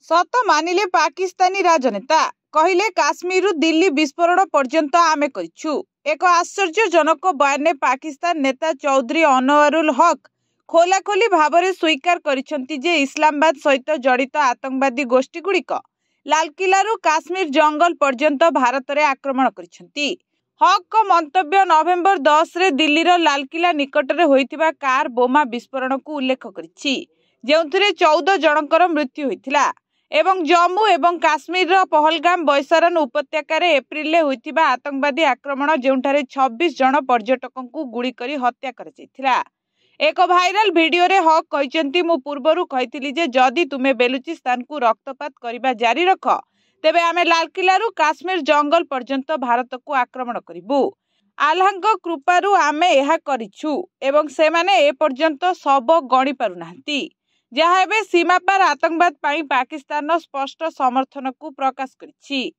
सत मानिले पाकिस्तानी राजनेता कहले काश्मीर दिल्ली विस्फोरण पर्यंत आमे करिछु। एक आश्चर्यजनक बयान में पाकिस्तान नेता चौधरी अनवरुल हक खोलाखोली भाव स्वीकार करिसेंति जे इस्लामाबाद सहित जड़ित आतंकवादी गोष्ठी गुड़िक लालकिलारू काश्मीर जंगल पर्यंत भारत में आक्रमण करिसेंति। हक को मंतव्य नवेम्बर 10 रे दिल्लीर लालकिला निकट में होइतिबा कार बोमा विस्फोरण को उल्लेख करिछि, जेउथिरे 14 जनकर मृत्यु होइतिला एवं जम्मू एवं काश्मीर पहलगाम बैसारन उपत्यकार एप्रिल होइतिबा आतंकवादी आक्रमण जेउठारे 26 जन पर्यटकों को गुड़ी करी हत्या कर जाइतिला। एक भाइराल वीडियो रे हक कहिसेंति मु पूर्वरु कहितिली जे जदि तुमे बेलुचिस्तान को रक्तपात करिबा जारी रख तेबे आमे लालकिलारू काश्मीर जंगल पर्यंत भारत को आक्रमण करिबु। आल्लाहक कृपारू आमे एहा करिछु एवं सेमाने ए पर्यंत सब गणी पारु नाहंती, जहाँ एबे सीमा पार आतंकवाद पाई पाकिस्तान स्पष्ट समर्थन को प्रकाश करिछि।